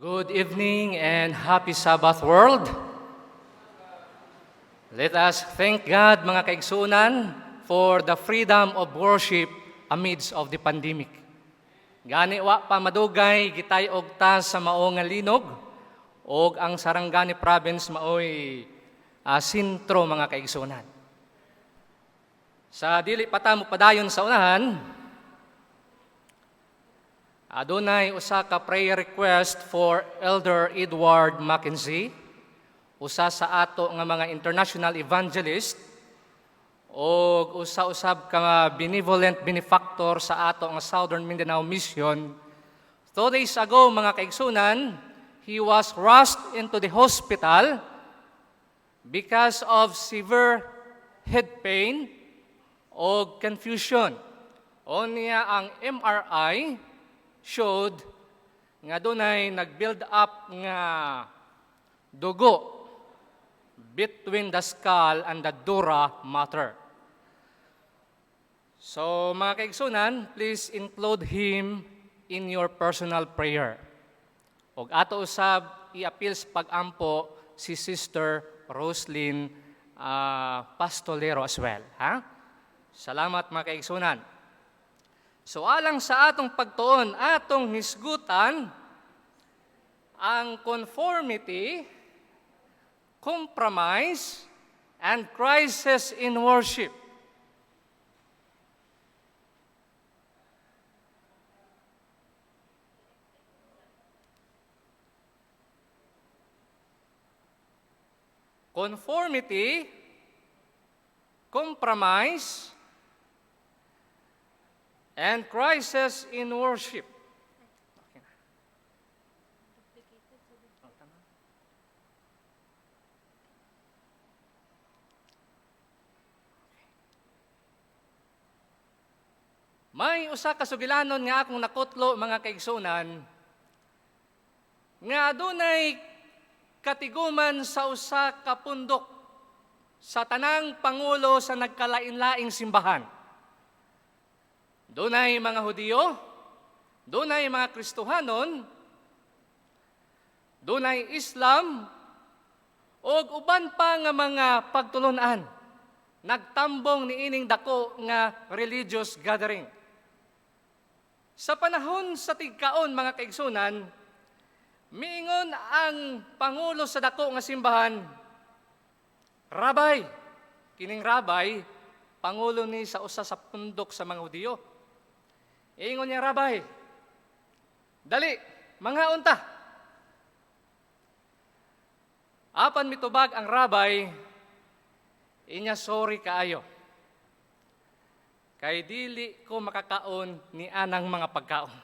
Good evening and happy Sabbath world. Let us thank God, mga kaigsunan, for the freedom of worship amidst of the pandemic. Gani wa pa madugay gitay og ta sa mao nga linog og ang Sarangani province maoy sintro, mga kaigsunan. Sa dili pa ta mo padayon sa unahan, adunay usa ka prayer request for Elder Edward Mackenzie, usa sa ato nga mga international evangelist o usa-usab ka benevolent benefactor sa ato nga Southern Mindanao Mission. 2 days ago, mga kaigsunan, he was rushed into the hospital because of severe head pain o confusion. O niya ang MRI showed nga dunay nag-build up nga dugo between the skull and the dura mater. So mga kaigsunan, please include him in your personal prayer. Og ato usab i-appeal sa pag-ampo si Sister Roslyn Pastolero as well. Salamat, mga kaigsunan. So alang sa atong pagtuon, atong hisgutan ang conformity, compromise, and crisis in worship. Conformity, compromise, and crisis in worship. May usa ka sugilanon nga akong nakutlo, mga kaigsunan, nga adunay katiguman sa usa ka pundok sa tanang pangulo sa nagkalain-laing simbahan. Dunay mga Hudiyo, dunay mga Kristohanon, dunay Islam, ug uban pa nga mga pagtulunan. Nagtambong ni ining dako nga religious gathering. Sa panahon sa tigkaon, mga kaigsunan, miingon ang pangulo sa dako nga simbahan, Rabay, kining Rabay, pangulo ni sa usa sa pundok sa mga Hudiyo. Ingon niya, Rabay, dali, mga unta. Apan mitubag ang Rabay, inya sorry kaayo. Kay dili ko makakaon ni anang mga pagkaon.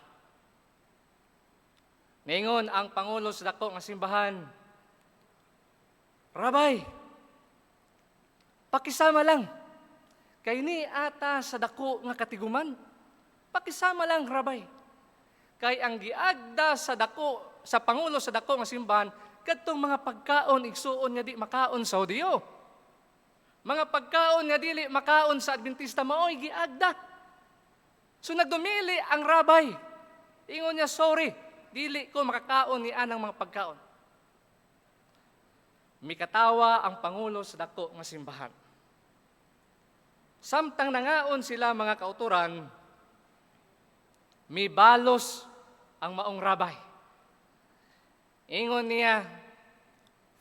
Ningon ang pangulo sa dako nga simbahan, Rabay, pakisama lang. Kay ni ata sa dako nga katiguman. Pakisama lang, Rabay. Kay ang giagda sa dako, sa pangulo sa dako nga simbahan, kadtong mga pagkaon igsuon nga di makaon sa Hudiyo. Mga pagkaon nga dili makaon sa Adventista maoy giagda. So nagdumili ang Rabay. Ingon niya, sorry, dili ko makakaon ni anang mga pagkaon. Mikatawa ang pangulo sa dako nga simbahan. Samtang nangaon sila, mga kauturan, may balos ang maong Rabay. Ingon niya,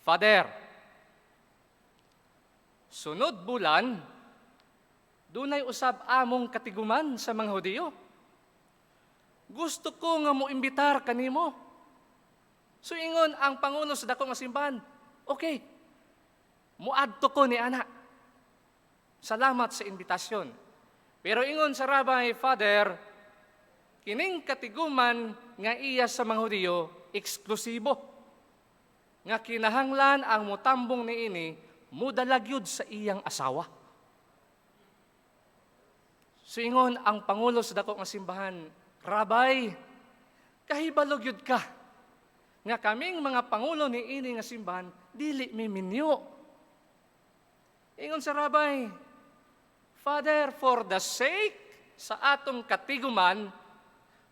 Father, sunod bulan, dunay usab among katiguman sa mga Hudiyo. Gusto ko nga mo imbitar kanimo. So ingon ang pangulo sa dako nga simbahan, okay, muadto ko ni ana. Salamat sa invitasyon. Pero ingon sa Rabay, Father, kining katiguman nga iya sa mga Hudiyo, eksklusibo. Nga kinahanglan ang mutambong niini, mudalagyod sa iyang asawa. So ingon ang pangulo sa dako nga simbahan, Rabay, kahibalog yun ka, nga kaming mga pangulo ni ini nga simbahan, dili miminyo. Ingon sa Rabay, Father, for the sake sa atong katiguman,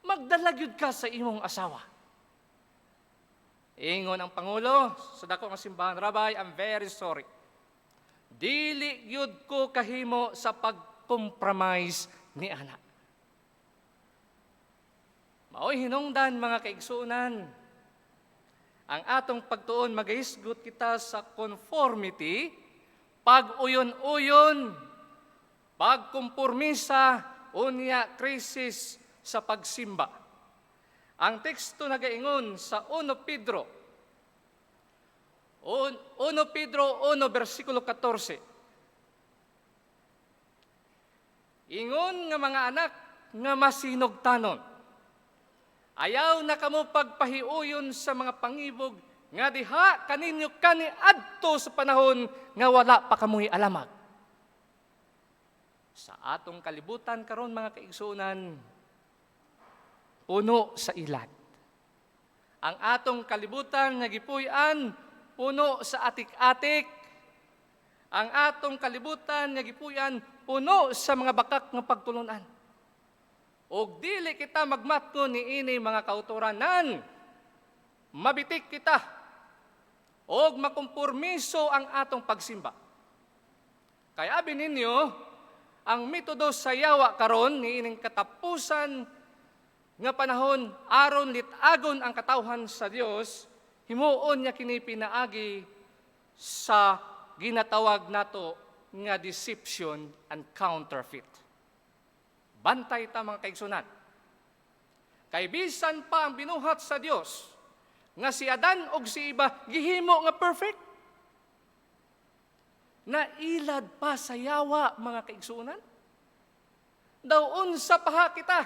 magdalagyod ka sa imong asawa. Ingon ang Pangulo sa dako nga simbahan, Rabbi, I'm very sorry. Dili gyud ko kahimo sa pag-compromise ni ana. Mao'y hinungdan mga kaigsunan, ang atong pagtuon magahisgot kita sa conformity, pag-uyon-uyon, pagkumpormisa, unya krisis sa pagsimba. Ang teksto nagaingon sa 1 Pedro 1 versikulo 14. Ingon nga mga anak nga masinugtanon, ayaw na kamo pagpahiuyon sa mga pangibog nga diha kaninyo kaniadto sa panahon nga wala pa kamoy alamag. Sa atong kalibutan karon mga kaigsunan, puno sa ilad. Ang atong kalibutan nga gipuy-an puno sa atik-atik. Ang atong kalibutan nga gipuy-an puno sa mga bakak nga pagtulunan. Og dili kita magmatko ni ini mga kauturanan, mabitik kita og makumpormiso ang atong pagsimba. Kaya abi ninyo, ang metodo sa yawa karon ni ining katapusan nga panahon aron litagon ang katawhan sa Dios, himuon niya kini pinaagi sa ginatawag nato nga deception and counterfeit. Bantay ta mga kaigsunan. Kay bisan pa ang binuhat sa Dios nga si Adan og si Eva gihimo nga perfect. Nailad pa sa yawa mga kaigsunan. Daw unsa pa kita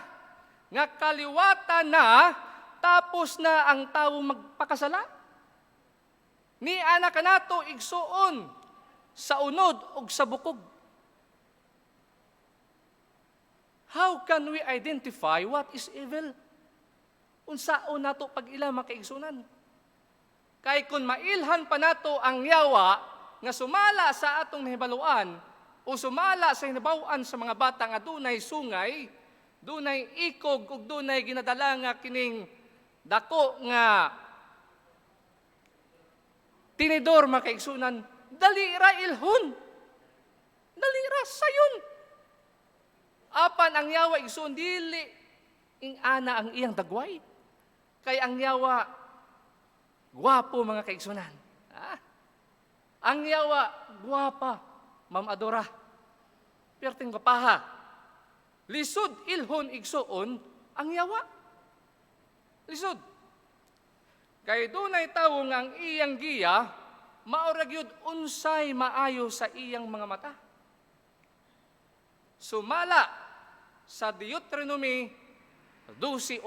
nga kaliwata na tapos na ang tawo magpakasala. Ni ana kanato igsuon sa unod ug sa bukog. How can we identify what is evil? Unsaon nato pag-ila mga kaigsunan? Kay kun mailhan pa nato ang yawa nga sumala sa atong nahibaluan o sumala sa hinabaw-an sa mga bata nga dunay sungay, dunay ikog ug dunay ginadala nga kining dako nga tinidor mga kaigsunan, dali ra ilhon. Dali ra sayon. Apan ang yawa igsoon dili ing ana ang iyang dagway. Kay ang yawa gwapo mga kaigsunan. Ang yawa gwapa, Ma'am Adora. Perting kapaha. Lisod ilhon igsoon ang yawa. Lisod. Kay dunay tawo nga ang iyang giya maura gyud unsay maayo sa iyang mga mata. Sumala sa Deuteronomy 12:8.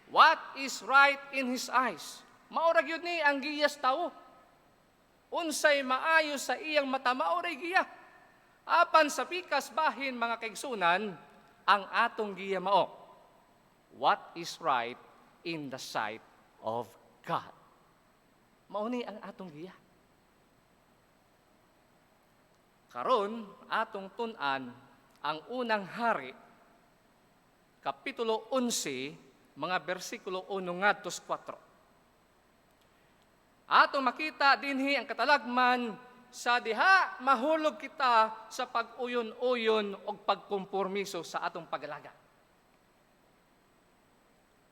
What is right in his eyes? Maura gyud ni ang giyas tawo. Unsay maayo sa iyang mata mauray giya. Apan sa pikas bahin mga kaigsunan, ang atong giya mao. What is right in the sight of God? Mao ni ang atong giya. Karon atong tun-an ang unang hari, kapitulo 11, mga bersikulo 1 ngadto 4. Atong makita dinhi ang katalagman sa diha mahulog kita sa pag-uyon-uyon o pagkompormiso sa atong pag-alaga.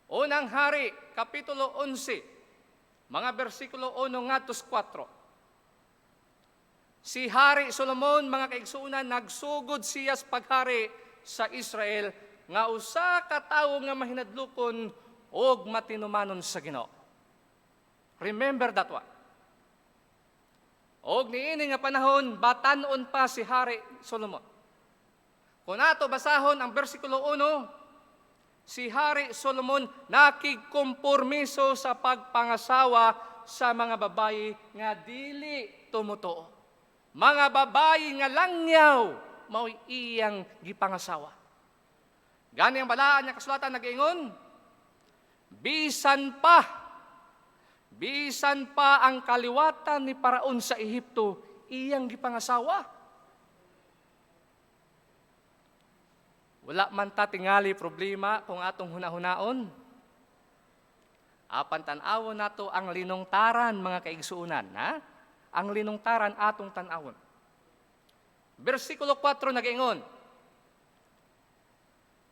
Unang hari, kapitulo 11, mga bersikulo 1 ngadto 4. Si Hari Solomon, mga kaigsuunan, nagsugod siya sa paghari sa Israel nga usa ka tawo nga mahinadlukon og matinumanon sa Ginoo. Remember that one. Og niini nga panahon, batan-on pa si Hari Solomon. Kung ato basahon ang bersikulo 1, si Hari Solomon nakigkompormiso sa pagpangasawa sa mga babayi nga dili tumutuo. Mga babayi nga langyaw, mao'y iyang gipangasawa. Gani ang balaan niya kasulatan nag-ingon, bisan pa ang kaliwatan ni Paraon sa Ehipto, iyang gipangasawa. Wala man ta tingali problema kung atong hunahunaon. Apan tan-awon nato ang linungtaran mga kaigsuunan, ha? Ang linungtaran atong tan-awon. Versikulo 4 nag-ingon,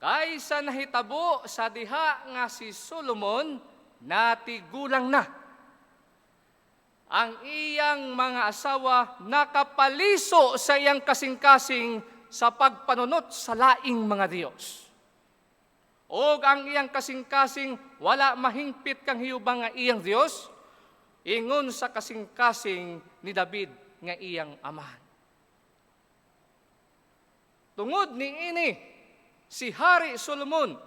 kaysa nahitabo sa diha nga si Solomon natigulang na. Ang iyang mga asawa nakapaliso sa iyang kasing-kasing sa pagpanunot sa laing mga Diyos. O ang iyang kasing-kasing wala mahingpit kang hiyubang nga iyang Diyos, ingon sa kasing-kasing ni David nga iyang amahan. Tungod ni ini, si Hari Solomon,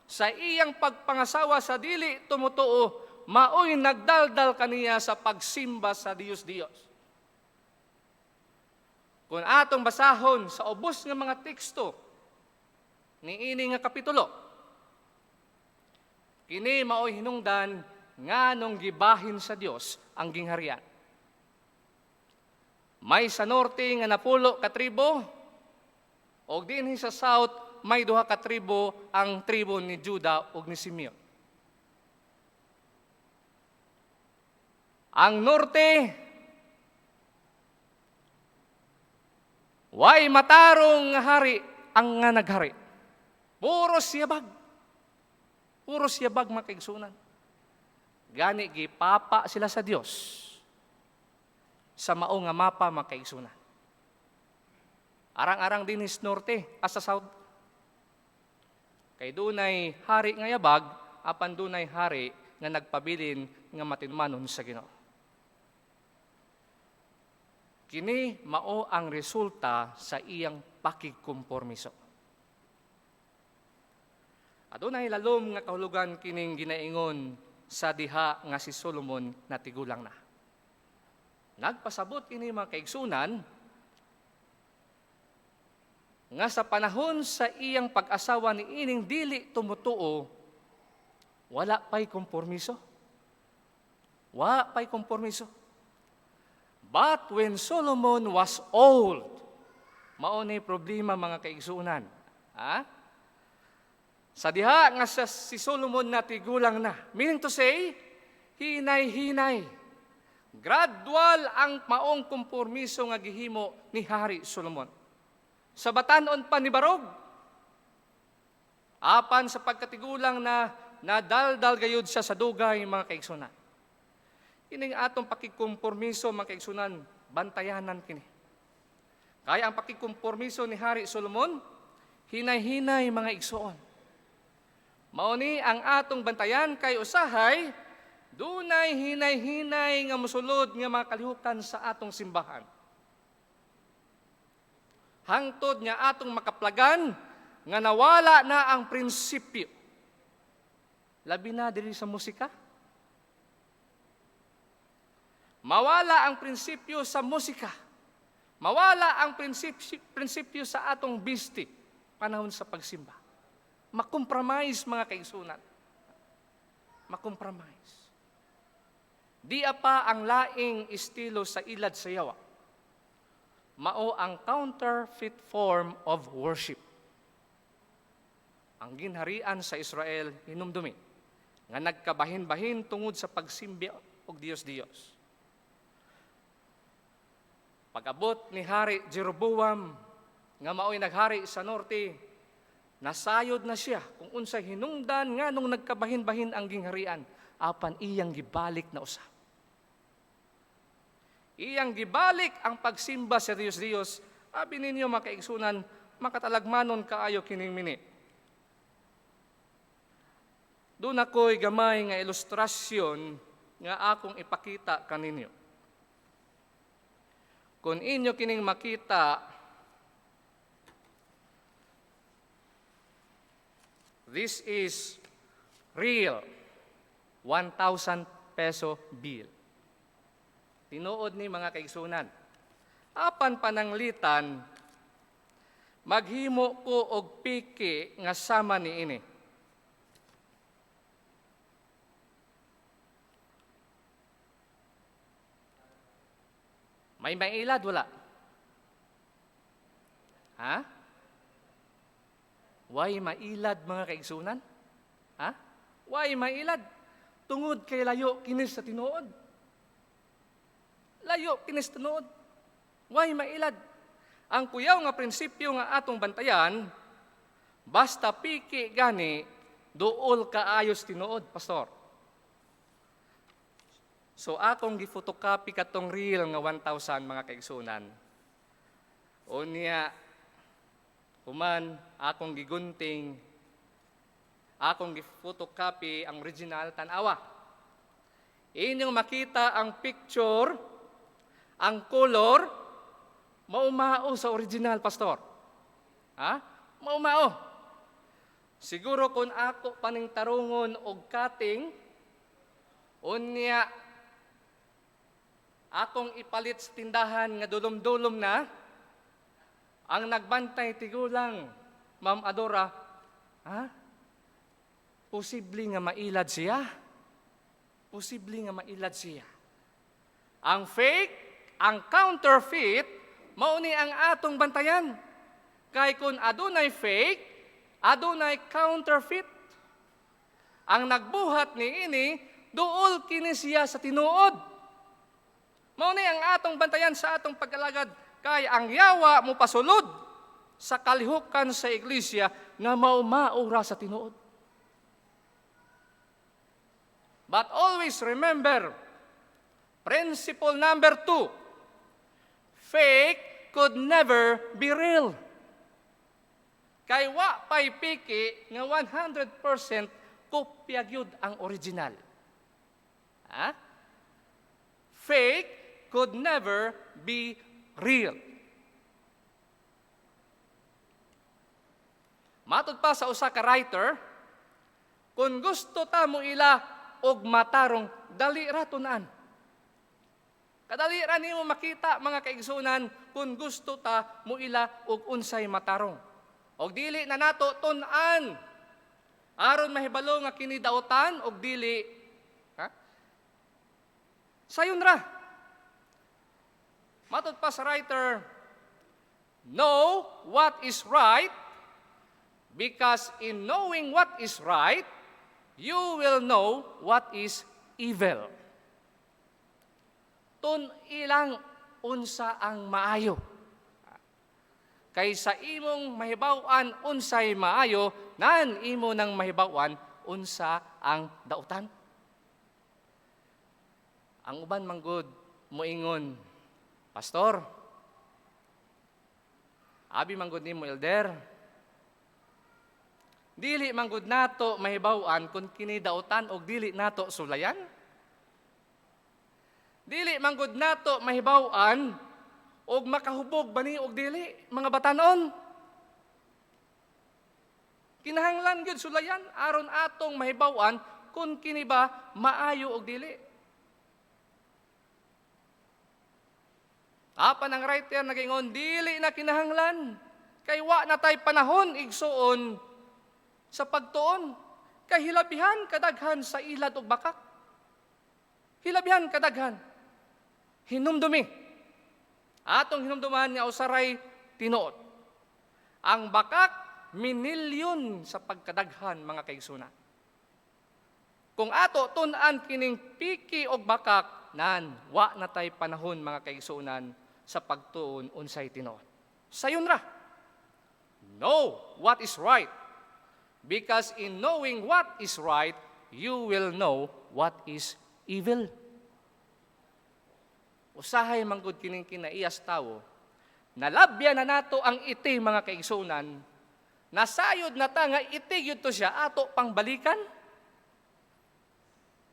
sa iyang pagpangasawa sa dili tumutuo, maoy nagdaldal kaniya sa pagsimba sa Diyos-Diyos. Kung atong basahon sa ubos nga mga teksto ni ini nga kapitulo, kini maoy hinungdan nga nung gibahin sa Dios ang gingharian. May sa norte nga napulo ka tribo, o dinhi sa south may duha ka tribo, ang tribo ni Juda ug ni Simeon. Ang norte, way matarong nga hari ang nga naghari. Puro siyabag. Puro siyabag mga kaigsunan. Gani gipapa sila sa Dios sa mao nga mapa mga kaigsunan. Arang-arang din is norte as sa south. Kay dunay hari nga yabag, apan dunay hari nga nagpabilin nga matinmanon sa Ginoo. Kini mao ang resulta sa iyang pakigkompormiso. Adunay lalom nga kahulugan kining ginaingon sa diha nga si Solomon natigulang na. Nagpasabot ini mga kaigsunan nga sa panahon sa iyang pag-asawa ni ining dili tumutuo, wala pa'y kompormiso. Wala pa'y kompormiso. But when Solomon was old, maunay problema mga kaigsunan. Ha? Sa diha nga si Solomon natigulang na. Meaning to say, hinay-hinay. Gradual ang maong kompormiso nga gihimo ni Hari Solomon. Sa batanon pa ni Barog. Apan sa pagkatigulang na nadaldal gayud siya sa dugay mga kaigsunan. Kining atong pakigkompormiso mga kaigsunan, bantayanan kini. Kaya ang pakigkompormiso ni Hari Solomon, hinay-hinay mga igsuon. Mauni ang atong bantayan kay usahay, dunay hinay-hinay nga musulod nga mga kalihukan sa atong simbahan. Hangtod nga atong makaplagan nga nawala na ang prinsipyo. Labi na diri sa musika. Mawala ang prinsipyo sa musika. Mawala ang prinsipyo sa atong bisti panahon sa pagsimba. Makompromise mga kaigsunan. Makompromise. Di pa ang laing estilo sa ilad sa yawa. Mao ang counterfeit form of worship. Ang ginharian sa Israel hinumdumi nga nagkabahin-bahin tungod sa pagsimba og Dios-Dios. Pag-abot ni Hari Jeroboam nga mao'y naghari sa norte, nasayod na siya kung unsay hinungdan nga nung nagkabahin-bahin ang gingharian, apan iyang gibalik na usab. Iyang gibalik ang pagsimba sa Dios-Dios, abi ninyo mga kaigsunan, makatalagmanon kaayo kining mini. Doon ako'y gamay nga ilustrasyon nga akong ipakita kaninyo. Kung inyo kining makita, this is real 1,000 peso bill. Tinuod ni mga kaigsunan. Apan pananglitan, maghimo ko og piki nga sama ni ini. May mailad, wala? Ha? Way mailad mga kaigsunan? Ha? Way mailad? tungod kay layo kinis sa tinuod. Layo kinis tinuod. Way mailad. Ang kuyaw nga prinsipyo nga atong bantayan, basta piki gani, duol kaayos tinuod, pastor. So akong gifotocopy katong reel nga 1,000 mga kaigsunan. Unya, human, akong gigunting, akong gifotocopy ang original tanawa. Inyong makita ang picture, ang color, maumao sa original, pastor. Ha? Maumao. Siguro kung ako paning tarungon og cutting, unya, akong ipalit sa tindahan nga dulom-dulom na, ang nagbantay tigulang, Ma'am Adora, ha? Posible nga mailad siya. Posible nga mailad siya. Ang fake, ang counterfeit, mauni ang atong bantayan. Kay kung adunay fake, adunay counterfeit. Ang nagbuhat ni ini, duol kini siya sa tinuod. Mauni ang atong bantayan sa atong pag-alagad, kay ang yawa mo pasulod sa kalihukan sa iglesia nga maumaura sa tinuod. But always remember, principle number 2, fake could never be real. Kay wa pay piki nga 100% kopya gyud ang original. Ha? Fake could never be real. Matod pa sa usa ka writer, kung gusto ta mo ila og matarong, dali ra tunaan. Kadali ra nimo makita mga kaigsunan kung gusto ta mo ila og unsay matarong. Og dili na nato tun-an aron mahibalo nga kini daotan og dili. Ha? Sayon ra. Matod pa sa writer, know what is right, because in knowing what is right, you will know what is evil. Tun ilang unsa ang maayo. Kaysa imong mahibaw-an unsay maayo, nan imo nang mahibaw-an unsa ang dautan. Ang uban manggod moingon, Pastor, abi manggod nimo elder, dili manggod nato mahibaw-an kung kini dautan og dili nato sulayan. Dili manggod nato mahibaw-an og makahubog bani og dili mga batanon. Kinahanglan gyud sulayan aron atong mahibaw-an kung kini ba maayo og dili. Apan ang writer nagingon, dili na kinahanglan. Kay wa na tay panahon igsuon sa pagtuon. Kay hilabihan kadaghan sa ilad ug bakak. Hilabihan kadaghan. Hinumdumi. Atong hinumduman nga usaray tinuod. Ang bakak, minilyon sa pagkadaghan mga kaigsunan. Kung ato tun-an kining piki og bakak, nan, wa na tay panahon mga kaigsunan sa pagtuon unsay tinuod. Sayon ra. Know what is right. Because in knowing what is right, you will know what is evil. Usahay manggod kining kinaiyas tawo, nalabyan na nato ang iti mga kaigsunan, nasayod na ta nga iti yun to siya ato pangbalikan.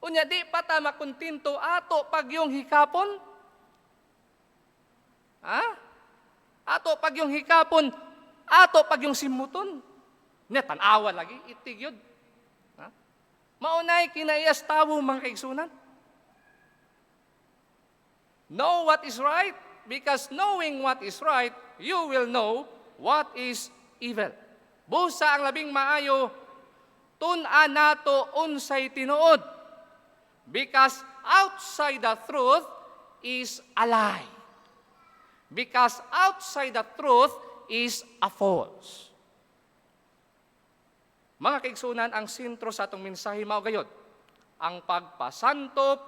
Unya di pa ta makuntinto ato pag yung hikapon. Ha? Ato pag yung hikapon, ato pag yung simuton. Nya tan-awa lagi itig yun. Ha? Maunay kinaiyas tawo mga kaigsunan. Know what is right, because knowing what is right, you will know what is evil. Busa ang labing maayo, tun-an nato unsay tinuod. Because outside the truth is a lie. Because outside the truth is a false. Mga kaigsunan, ang sentro sa atong mensahe mao gayod. ang pagpasantop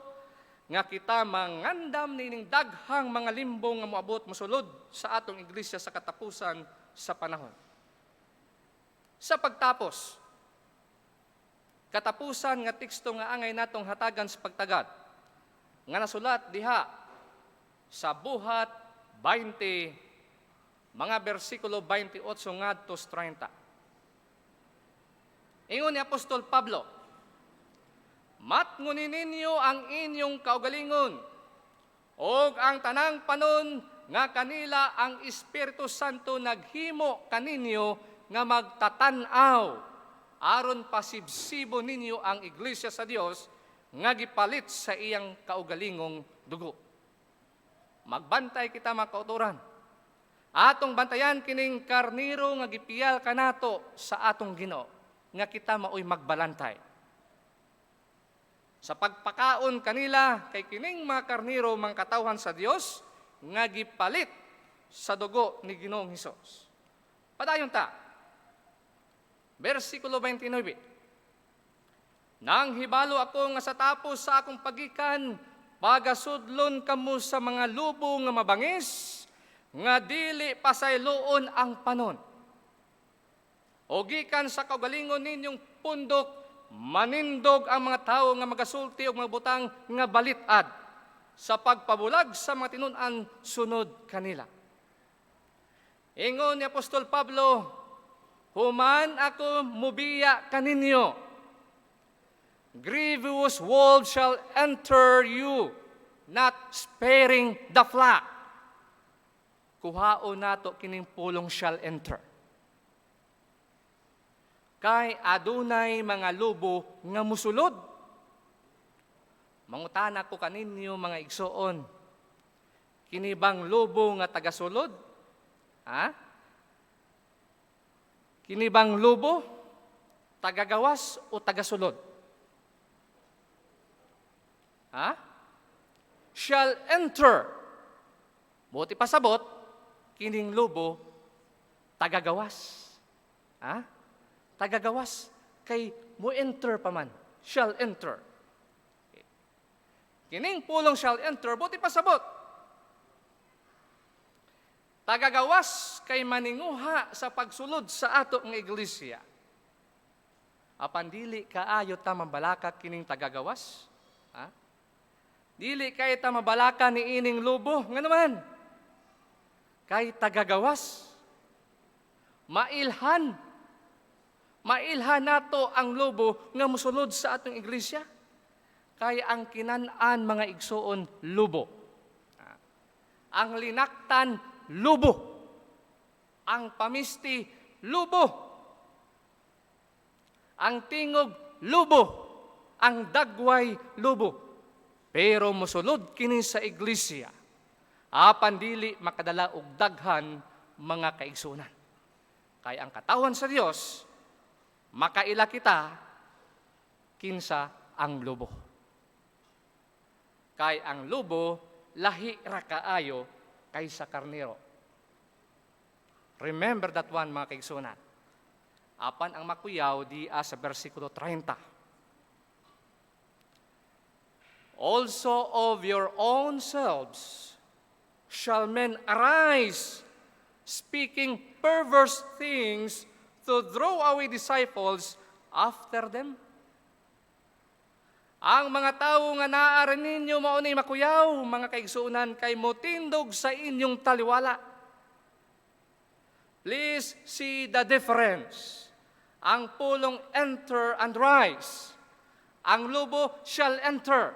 nga kita mangandam nining daghang mga limbong nga moabot mosulod sa atong iglesia sa katapusan sa panahon. Sa pagtapos, katapusan nga teksto nga angay natong hatagan sa pagtagad, nga nasulat diha sa Buhat 20, mga bersikulo 28 ngadto 30. Ingon ni Apostol Pablo, matngunin ninyo ang inyong kaugalingon, og ang tanang panon nga kanila ang Espiritu Santo naghimo kaninyo nga magtatanaw, aron pasibsibo ninyo ang iglesia sa Dios nga gipalit sa iyang kaugalingong dugo. Magbantay kita mga kauturan. Atong bantayan kining karniro nga gipiyal kanato sa atong Ginoo, nga kita maoy magbalantay. Sa pagpakaon kanila kay kining mga karniro mga katawhan sa Dios nga gipalit sa dugo ni Ginoong Hesus. Padayon ta. Versikulo 29. Nang hibalo ako nga sa tapos sa akong pagikan, pagasudlon kamo sa mga lubo nga mabangis, nga dili pasayloon ang panon. O gikan sa kaugalingon ninyong pundok, manindog ang mga tao nga magasulti o mga butang nga balitad sa pagpabulag sa mga tinun-an sunod kanila. Ingon ni Apostol Pablo, human ako mubiya kaninyo, grievous wolves shall enter you, not sparing the flock. Kuhao nato kining pulong shall enter. Kay adunay mga lubo nga musulod. Mangutana ko kaninyo mga igsoon, kinibang lubo nga tagasulod? Ha? Kinibang lubo, tagagawas o tagasulod? Ha? Shall enter. Buti pasabot, kining lubo, tagagawas. Ha? Tagagawas, kay mo enter pa man, shall enter. Okay. Kining pulong shall enter, buti pasabot. Tagagawas kay maninguha sa pagsulod sa ato ng iglesia. Apan dili kaayo ta mabalaka kining tagagawas? Ha? Dili kay ta mabalaka ni ining lubo, nga naman. Kay tagagawas, mailhan nato ang lubo nga musulod sa atong iglesia. Kaya ang kinan-an mga igsoon, lubo. Ang linaktan, lubo. Ang pamisti, lubo. Ang tingog, lubo. Ang dagway, lubo. Pero musulod kini sa iglesia, apan dili makadala og daghan mga kaigsunan. Kaya ang katawan sa Dios, makaila kita kinsa ang lubo. Kay ang lubo lahi ra kaayo kaysa karnero. Remember that one mga kaigsunan. Apan ang makuyaw di sa bersikulo 30. Also of your own selves shall men arise, speaking perverse things to draw away disciples after them. Ang mga tao nga naaran ninyo maunay makuyaw, mga kaigsuunan, kay motindog sa inyong taliwala. Please see the difference. Ang pulong enter and rise. Ang lubo shall enter.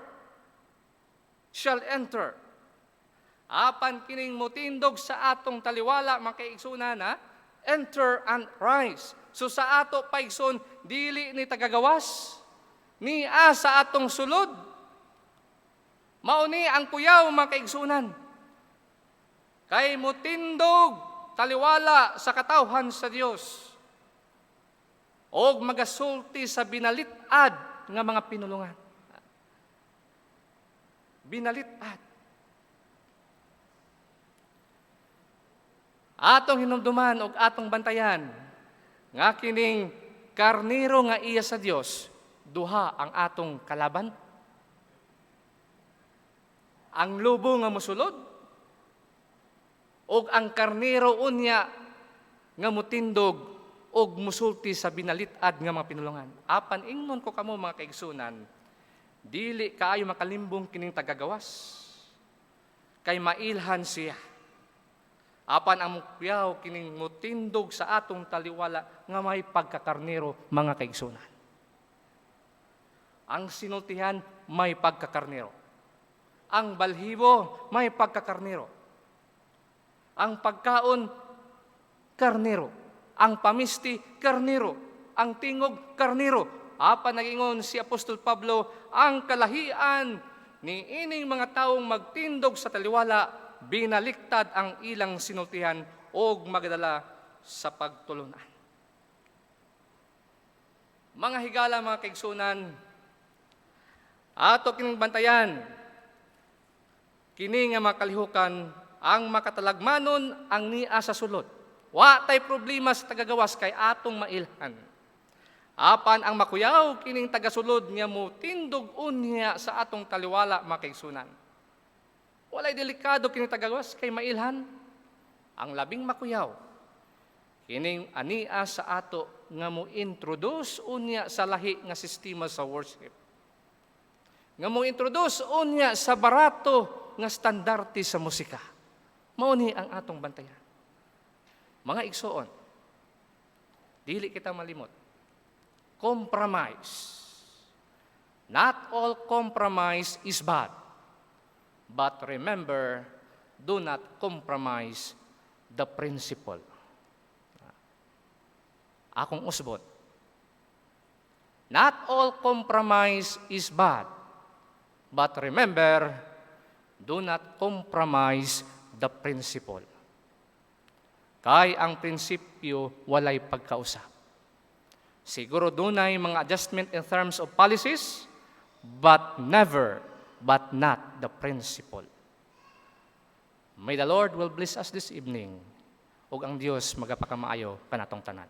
Shall enter. Apan kining motindog sa atong taliwala, mga kaigsuunan, enter and rise. So sa ato paigsoon, dili ni tagagawas, ni sa atong sulod. Mauni ang kuyaw mga kaigsunan. Kay mutindog taliwala sa katawhan sa Dios. Og magasulti sa binalitad nga mga pinulungan. Binalitad. Atong hinumduman og atong bantayan nga kining karniro nga iya sa Dios duha ang atong kalaban? Ang lubo nga mosulod? O ang karnero unya nga mutindog o musulti sa binalitad nga mga pinulungan? Apan ingnon ko kamo mga kaigsunan, dili kaayo makalimbong kining tagagawas. Kay mailhan siya. Apan ang mukyaw kining mutindog sa atong taliwala nga may pagkakarnero mga kaigsunan. Ang sinultihan may pagkakarnero. Ang balhibo may pagkakarnero. Ang pagkaon, karnero. Ang pamisti, karnero. Ang tingog, karnero. Apan nagingon si Apostol Pablo, ang kalahian ni ining mga taong magtindog sa taliwala, binaliktad ang ilang sinultihan o magdala sa pagtulunan. Mga higala, mga kaigsunan, ato kining bantayan, kini nga makalihukan, ang makatalagmanon ang nia sa sulod. Wa tay problema sa tagagawas kay atong mailhan. Apan ang makuyaw kining tagasulod nga mo tindog unya sa atong taliwala mga kaigsunan. Walay delikado kining tagagawas kay mailhan. Ang labing makuyaw kining ania sa ato nga mo introduce unya sa lahi nga sistema sa worship. Nga mo introduce unya sa barato nga standarte sa musika. Mao ni ang atong bantayan. Mga igsoon, dili kita malimot. Compromise. Not all compromise is bad. But remember, do not compromise the principle. Akong usbot. Not all compromise is bad. But remember, do not compromise the principle. Kay ang prinsipyo walay pagkausap. Siguro dunay mga adjustment in terms of policies, but not the principle. May the Lord will bless us this evening, ug ang Dios magapakamaayo kanatong tanan.